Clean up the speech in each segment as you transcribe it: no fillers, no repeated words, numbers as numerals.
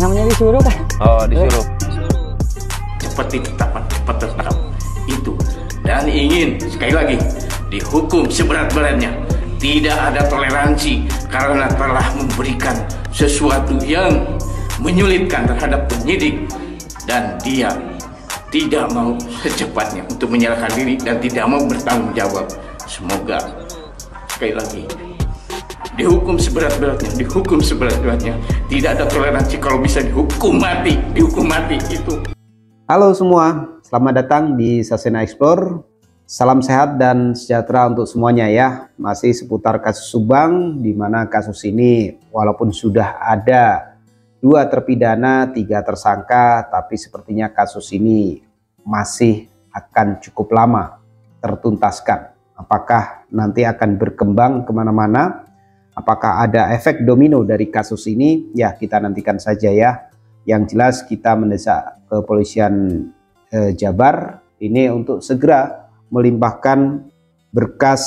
namanya disuruh kan? Oh, disuruh. Seperti tetapan cepat tertangkap itu, dan ingin sekali lagi dihukum seberat-beratnya. Tidak ada toleransi karena telah memberikan sesuatu yang menyulitkan terhadap penyidik, dan dia tidak mau secepatnya untuk menyerahkan diri dan tidak mau bertanggung jawab. Semoga sekali lagi dihukum seberat-beratnya, dihukum seberat-beratnya. Tidak ada toleransi, kalau bisa dihukum mati itu. Halo semua, selamat datang di Sasena Explore. Salam sehat dan sejahtera untuk semuanya ya. Masih seputar kasus Subang, di mana kasus ini walaupun sudah ada 2 terpidana, 3 tersangka, tapi sepertinya kasus ini masih akan cukup lama tertuntaskan. Apakah nanti akan berkembang kemana-mana? Apakah ada efek domino dari kasus ini? Ya, kita nantikan saja ya. Yang jelas kita mendesak kepolisian Jabar ini untuk segera melimpahkan berkas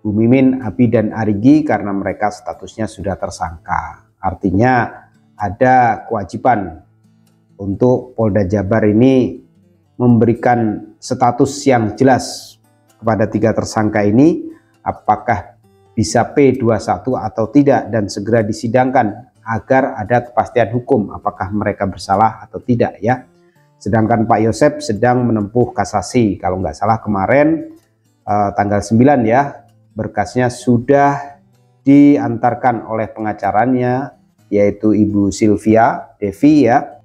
Bu Mimin, Abi, dan Arigi karena mereka statusnya sudah tersangka. Artinya ada kewajiban untuk Polda Jabar ini memberikan status yang jelas kepada 3 tersangka ini, apakah bisa P21 atau tidak, dan segera disidangkan agar ada kepastian hukum apakah mereka bersalah atau tidak ya. Sedangkan Pak Yosep sedang menempuh kasasi, kalau nggak salah kemarin tanggal 9 ya, berkasnya sudah diantarkan oleh pengacaranya yaitu Ibu Sylvia Devi ya,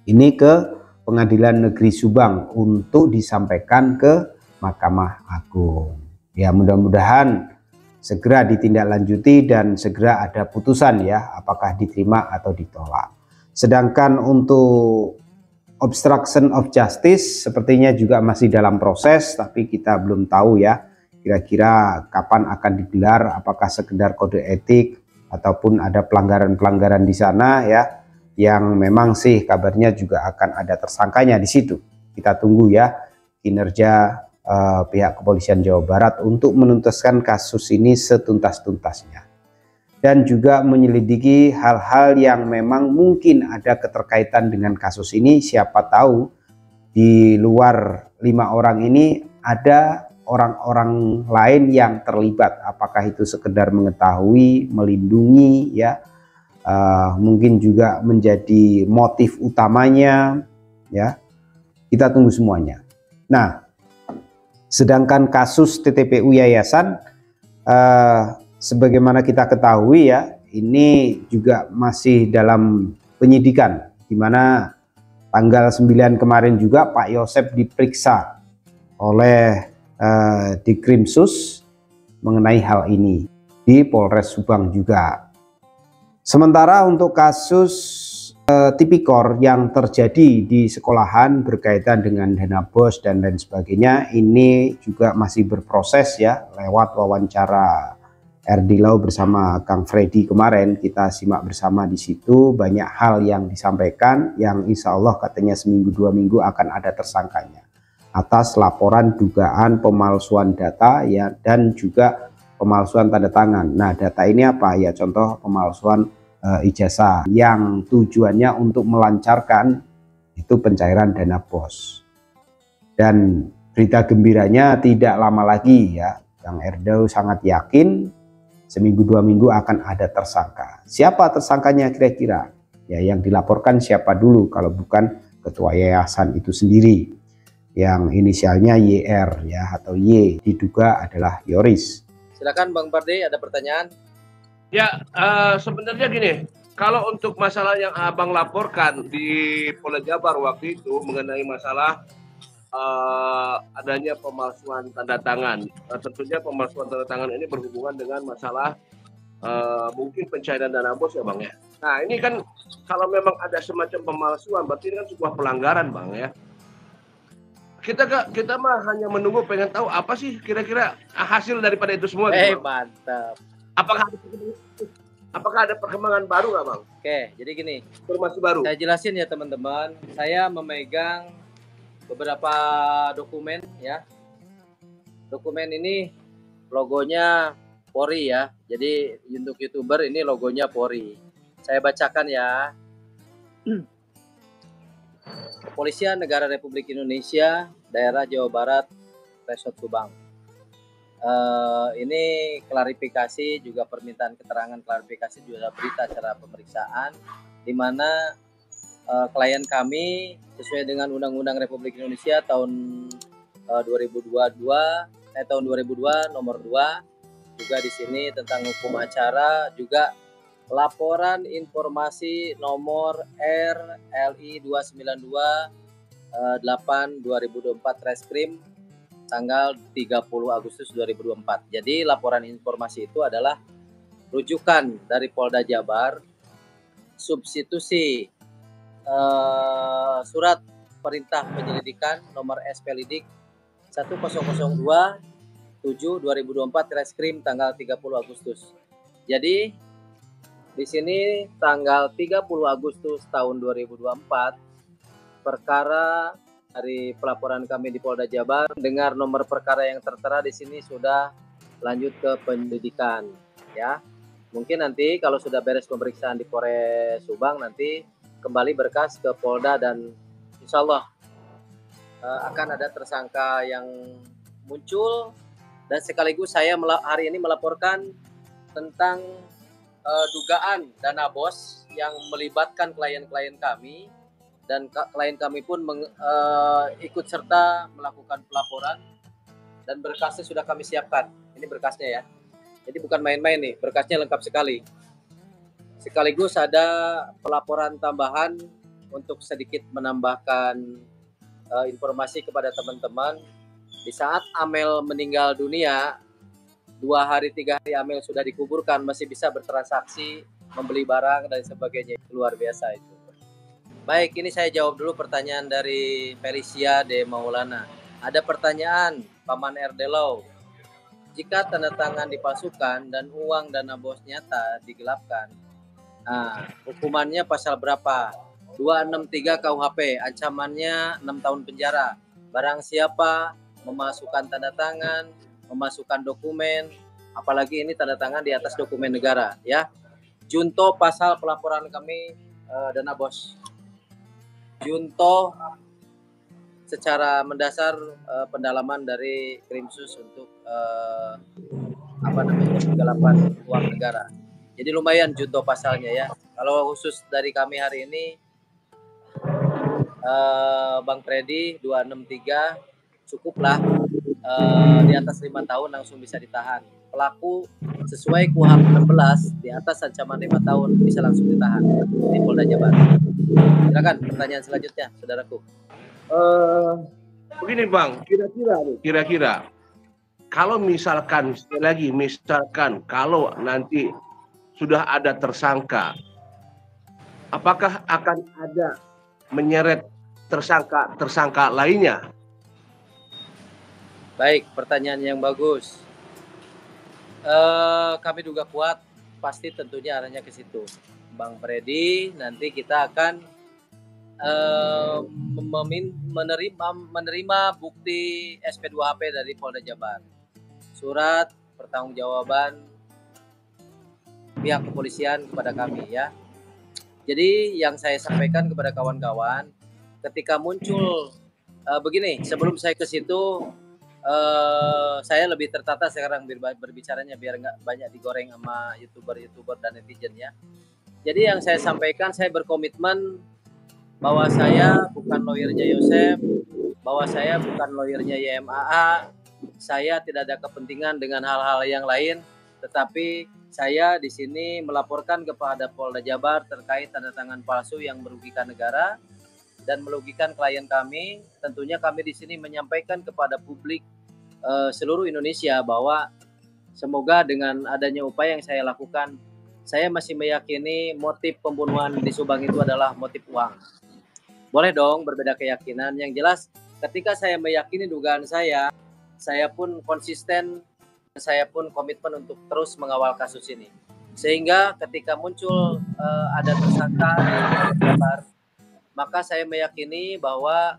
ini ke Pengadilan Negeri Subang untuk disampaikan ke Mahkamah Agung. Ya, mudah-mudahan segera ditindaklanjuti dan segera ada putusan ya, apakah diterima atau ditolak. Sedangkan untuk obstruction of justice sepertinya juga masih dalam proses, tapi kita belum tahu ya kira-kira kapan akan digelar, apakah sekedar kode etik ataupun ada pelanggaran-pelanggaran di sana ya, yang memang sih kabarnya juga akan ada tersangkanya di situ. Kita tunggu ya kinerja pihak kepolisian Jawa Barat untuk menuntaskan kasus ini setuntas-tuntasnya, dan juga menyelidiki hal-hal yang memang mungkin ada keterkaitan dengan kasus ini. Siapa tahu di luar 5 orang ini ada orang-orang lain yang terlibat, apakah itu sekedar mengetahui, melindungi ya, mungkin juga menjadi motif utamanya ya. Kita tunggu semuanya. Nah, sedangkan kasus TTPU Yayasan sebagaimana kita ketahui ya, ini juga masih dalam penyidikan, di mana tanggal 9 kemarin juga Pak Yosep diperiksa oleh Dikrimsus mengenai hal ini di Polres Subang juga. Sementara untuk kasus tipikor yang terjadi di sekolahan berkaitan dengan dana bos dan lain sebagainya, ini juga masih berproses ya. Lewat wawancara RD Lau bersama Kang Freddy kemarin, kita simak bersama di situ banyak hal yang disampaikan yang insya Allah katanya seminggu 2 minggu akan ada tersangkanya atas laporan dugaan pemalsuan data ya, dan juga pemalsuan tanda tangan. Nah, data ini apa ya? Contoh pemalsuan ijazah yang tujuannya untuk melancarkan itu pencairan dana bos. Dan berita gembiranya tidak lama lagi ya, Kang Erdau sangat yakin seminggu 2 minggu akan ada tersangka. Siapa tersangkanya kira-kira? Ya, yang dilaporkan siapa dulu kalau bukan ketua yayasan itu sendiri yang inisialnya YR ya, atau Y, diduga adalah Yoris. Silakan Bang Pardi, ada pertanyaan? Ya, sebenarnya gini, kalau untuk masalah yang Abang laporkan di Polda Jabar waktu itu mengenai masalah adanya pemalsuan tanda tangan, tentunya pemalsuan tanda tangan ini berhubungan dengan masalah mungkin pencairan dana bos ya Bang ya. Nah, ini kan kalau memang ada semacam pemalsuan, berarti ini kan sebuah pelanggaran Bang ya. Kita mah hanya menunggu, pengen tahu apa sih kira-kira hasil daripada itu semua. Mantap. Apakah ada perkembangan baru nggak Bang? Oke, jadi gini. Informasi baru. Saya jelasin ya teman-teman. Saya memegang beberapa dokumen ya. Dokumen ini logonya Polri ya. Jadi untuk YouTuber ini logonya Polri. Saya bacakan ya. Kepolisian Negara Republik Indonesia, Daerah Jawa Barat, Resort Subang. Ini klarifikasi juga permintaan keterangan klarifikasi juga berita acara pemeriksaan di mana klien kami sesuai dengan Undang-Undang Republik Indonesia tahun 2002 nomor 2 juga di sini tentang hukum acara juga laporan informasi nomor RLI 292 8 2024 Reskrim tanggal 30 Agustus 2024. Jadi laporan informasi itu adalah rujukan dari Polda Jabar substitusi surat perintah penyelidikan nomor SPLidik 1002 7 2024 Reskrim tanggal 30 Agustus. Jadi di sini tanggal 30 Agustus tahun 2024 perkara dari pelaporan kami di Polda Jabar dengar nomor perkara yang tertera di sini sudah lanjut ke penyelidikan ya. Mungkin nanti kalau sudah beres pemeriksaan di Polres Subang nanti kembali berkas ke Polda dan insya Allah akan ada tersangka yang muncul dan sekaligus saya hari ini melaporkan tentang dugaan dana bos yang melibatkan klien-klien kami dan klien kami pun ikut serta melakukan pelaporan dan berkasnya sudah kami siapkan. Ini berkasnya ya. Jadi bukan main-main nih, berkasnya lengkap sekali. Sekaligus ada pelaporan tambahan untuk sedikit menambahkan informasi kepada teman-teman. Di saat Amel meninggal dunia, 2 hari 3 hari Amel sudah dikuburkan, masih bisa bertransaksi, membeli barang dan sebagainya. Luar biasa itu. Baik, ini saya jawab dulu pertanyaan dari Felicia de Maulana. Ada pertanyaan, Paman Erdelau. Jika tanda tangan dipalsukan dan uang dana bos nyata digelapkan, hukumannya pasal berapa? 263 KUHP, ancamannya 6 tahun penjara. Barang siapa memasukkan tanda tangan, memasukkan dokumen, apalagi ini tanda tangan di atas dokumen negara ya. Junto pasal pelaporan kami dana bos. Junto secara mendasar pendalaman dari Krimsus untuk penggelapan uang negara. Jadi lumayan junto pasalnya ya. Kalau khusus dari kami hari ini Bang Freddy 263 cukuplah. Di atas 5 tahun langsung bisa ditahan. Pelaku sesuai KUHP 16 di atas ancaman 5 tahun bisa langsung ditahan di Polda Jabar. Silakan pertanyaan selanjutnya, saudaraku. Begini Bang, kira-kira kalau misalkan sekali lagi kalau nanti sudah ada tersangka, apakah akan ada menyeret tersangka lainnya? Baik, pertanyaan yang bagus. Kami duga kuat pasti tentunya arahnya ke situ. Bang Freddy, nanti kita akan menerima bukti SP2HP dari Polda Jabar. Surat pertanggungjawaban pihak kepolisian kepada kami ya. Jadi yang saya sampaikan kepada kawan-kawan, ketika muncul begini, sebelum saya ke situ, saya lebih tertata sekarang berbicaranya biar nggak banyak digoreng sama youtuber dan netizen ya. Jadi yang saya sampaikan, saya berkomitmen bahwa saya bukan lawyernya Yosef, bahwa saya bukan lawyernya YMAA, saya tidak ada kepentingan dengan hal-hal yang lain, tetapi saya di sini melaporkan kepada Polda Jabar terkait tanda tangan palsu yang merugikan negara dan merugikan klien kami. Tentunya kami di sini menyampaikan kepada publik seluruh Indonesia bahwa semoga dengan adanya upaya yang saya lakukan, saya masih meyakini motif pembunuhan di Subang itu adalah motif uang. Boleh dong berbeda keyakinan. Yang jelas ketika saya meyakini dugaan saya pun konsisten, saya pun komitmen untuk terus mengawal kasus ini. Sehingga ketika muncul ada tersangka di Jabar, maka saya meyakini bahwa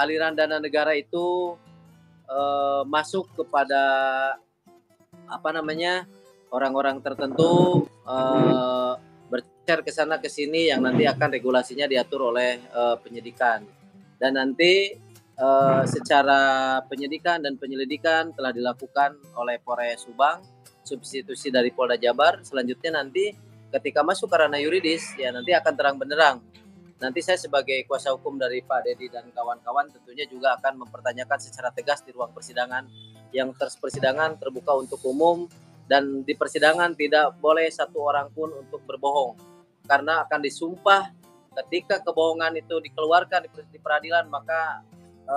aliran dana negara itu masuk kepada orang-orang tertentu share ke sana ke sini yang nanti akan regulasinya diatur oleh penyidikan. Dan nanti secara penyidikan dan penyelidikan telah dilakukan oleh Polres Subang, substitusi dari Polda Jabar. Selanjutnya nanti ketika masuk ke ranah yuridis, ya nanti akan terang benderang. Nanti saya sebagai kuasa hukum dari Pak Dedi dan kawan-kawan tentunya juga akan mempertanyakan secara tegas di ruang persidangan, yang persidangan terbuka untuk umum, dan di persidangan tidak boleh satu orang pun untuk berbohong, karena akan disumpah ketika kebohongan itu dikeluarkan di peradilan, maka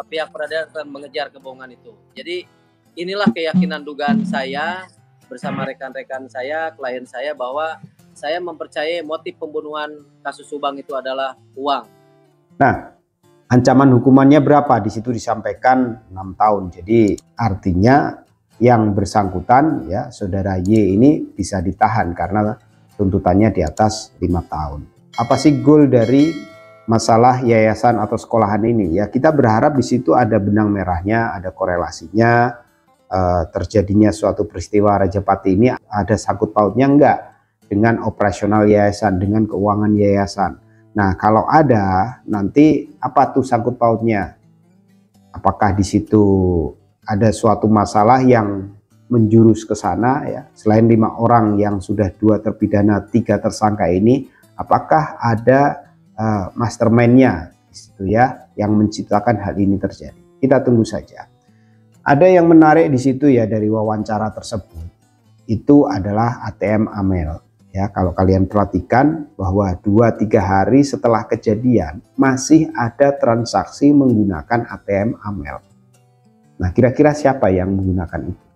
pihak peradilan akan mengejar kebohongan itu. Jadi inilah keyakinan dugaan saya bersama rekan-rekan saya, klien saya, bahwa saya mempercayai motif pembunuhan kasus Subang itu adalah uang. Nah, ancaman hukumannya berapa? Di situ disampaikan 6 tahun. Jadi artinya yang bersangkutan, ya, saudara Y ini bisa ditahan karena tuntutannya di atas 5 tahun. Apa sih goal dari masalah yayasan atau sekolahan ini? Ya, kita berharap di situ ada benang merahnya, ada korelasinya, terjadinya suatu peristiwa Rajapati ini ada sangkut pautnya enggak dengan operasional yayasan, dengan keuangan yayasan. Nah, kalau ada, nanti apa tuh sangkut pautnya? Apakah di situ ada suatu masalah yang menjurus ke sana, ya? Selain 5 orang yang sudah 2 terpidana, 3 tersangka ini, apakah ada mastermind-nya di situ, ya, yang menciptakan hal ini terjadi? Kita tunggu saja. Ada yang menarik di situ, ya, dari wawancara tersebut, itu adalah ATM Amel. Ya, kalau kalian perhatikan bahwa 2-3 hari setelah kejadian masih ada transaksi menggunakan ATM Amel. Nah, kira-kira siapa yang menggunakan itu?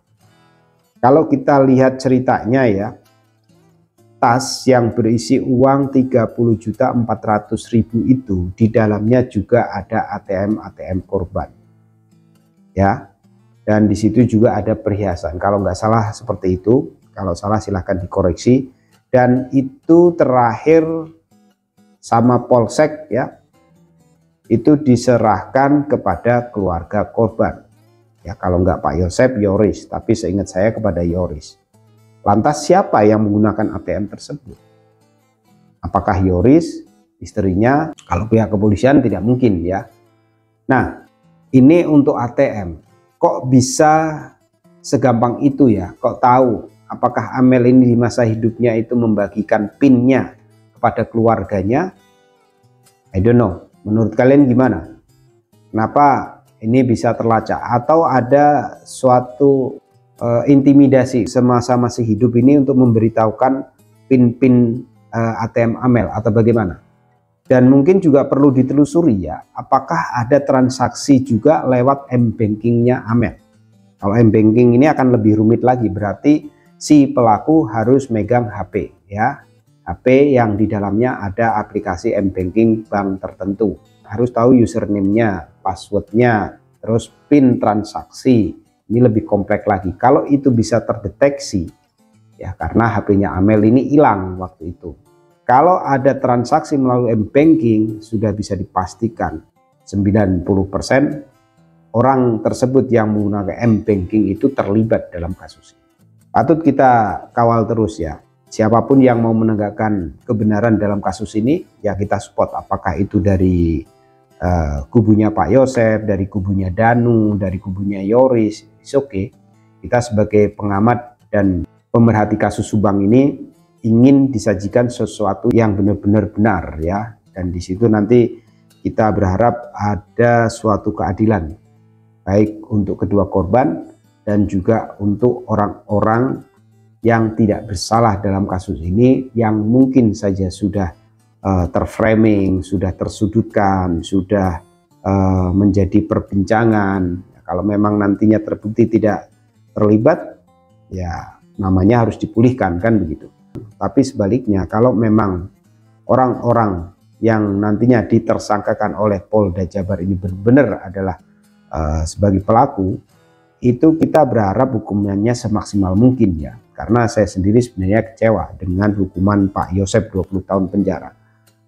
Kalau kita lihat ceritanya, ya, tas yang berisi uang 30.400.000 itu di dalamnya juga ada ATM korban. Ya. Dan di situ juga ada perhiasan. Kalau nggak salah seperti itu. Kalau salah silahkan dikoreksi. Dan itu terakhir sama Polsek, ya, itu diserahkan kepada keluarga korban. Ya, kalau nggak Pak Yosep, Yoris, tapi seingat saya kepada Yoris. Lantas siapa yang menggunakan ATM tersebut? Apakah Yoris, istrinya? Kalau pihak kepolisian tidak mungkin, ya. Nah, ini untuk ATM. Kok bisa segampang itu, ya? Kok tahu? Apakah Amel ini di masa hidupnya itu membagikan PIN-nya kepada keluarganya? I don't know. Menurut kalian gimana? Kenapa ini bisa terlacak? Atau ada suatu intimidasi semasa masih hidup ini untuk memberitahukan PIN-PIN ATM Amel atau bagaimana? Dan mungkin juga perlu ditelusuri, ya, apakah ada transaksi juga lewat M-Banking-nya Amel. Kalau M-Banking ini akan lebih rumit lagi, berarti si pelaku harus megang HP, ya, HP yang di dalamnya ada aplikasi M-Banking bank tertentu. Harus tahu username-nya, password-nya, terus PIN transaksi. Ini lebih kompleks lagi. Kalau itu bisa terdeteksi, ya, karena HP-nya Amel ini hilang waktu itu. Kalau ada transaksi melalui M-Banking, sudah bisa dipastikan 90% orang tersebut yang menggunakan M-Banking itu terlibat dalam kasus ini. Patut kita kawal terus, ya. Siapapun yang mau menegakkan kebenaran dalam kasus ini, ya, kita support. Apakah itu dari kubunya Pak Yosep, dari kubunya Danu, dari kubunya Yoris, it's okay. Kita sebagai pengamat dan pemerhati kasus Subang ini ingin disajikan sesuatu yang benar-benar benar, ya. Dan di situ nanti kita berharap ada suatu keadilan, baik untuk kedua korban dan juga untuk orang-orang yang tidak bersalah dalam kasus ini, yang mungkin saja sudah terframing, sudah tersudutkan, sudah menjadi perbincangan. Kalau memang nantinya terbukti tidak terlibat, ya namanya harus dipulihkan, kan begitu. Tapi sebaliknya, kalau memang orang-orang yang nantinya ditersangkakan oleh Polda Jabar ini benar-benar adalah sebagai pelaku, itu kita berharap hukumannya semaksimal mungkin, ya. Karena saya sendiri sebenarnya kecewa dengan hukuman Pak Yosep 20 tahun penjara.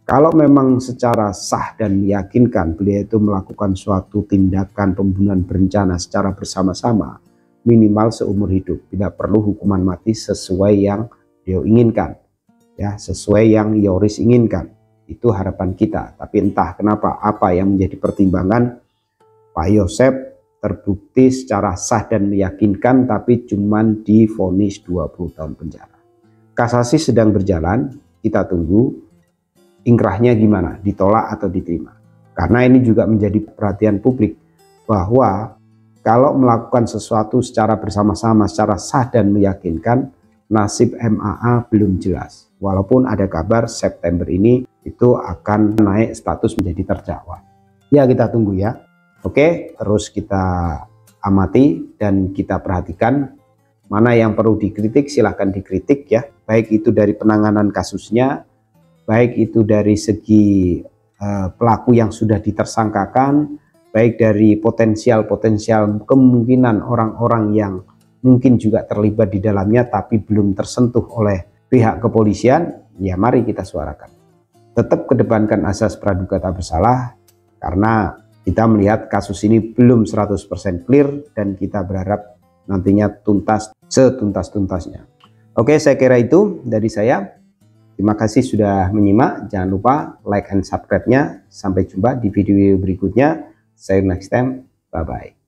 Kalau memang secara sah dan meyakinkan beliau itu melakukan suatu tindakan pembunuhan berencana secara bersama-sama, minimal seumur hidup, tidak perlu hukuman mati sesuai yang beliau inginkan. ya, sesuai yang Yoris inginkan. Itu harapan kita. Tapi entah kenapa apa yang menjadi pertimbangan Pak Yosep terbukti secara sah dan meyakinkan, tapi cuman divonis 20 tahun penjara. Kasasi sedang berjalan, kita tunggu ingkrahnya gimana, ditolak atau diterima. Karena ini juga menjadi perhatian publik bahwa kalau melakukan sesuatu secara bersama-sama, secara sah dan meyakinkan, nasib MAA belum jelas. Walaupun ada kabar September ini itu akan naik status menjadi terdakwa. Ya, kita tunggu ya. Oke, terus kita amati dan kita perhatikan mana yang perlu dikritik, silahkan dikritik ya. Baik itu dari penanganan kasusnya, baik itu dari segi pelaku yang sudah ditersangkakan, baik dari potensial kemungkinan orang-orang yang mungkin juga terlibat di dalamnya tapi belum tersentuh oleh pihak kepolisian, ya mari kita suarakan. Tetap kedepankan asas praduga tak bersalah, karena kita melihat kasus ini belum 100% clear dan kita berharap nantinya tuntas setuntas-tuntasnya. Oke, saya kira itu dari saya. Terima kasih sudah menyimak. Jangan lupa like and subscribe-nya. Sampai jumpa di video berikutnya. See you next time. Bye-bye.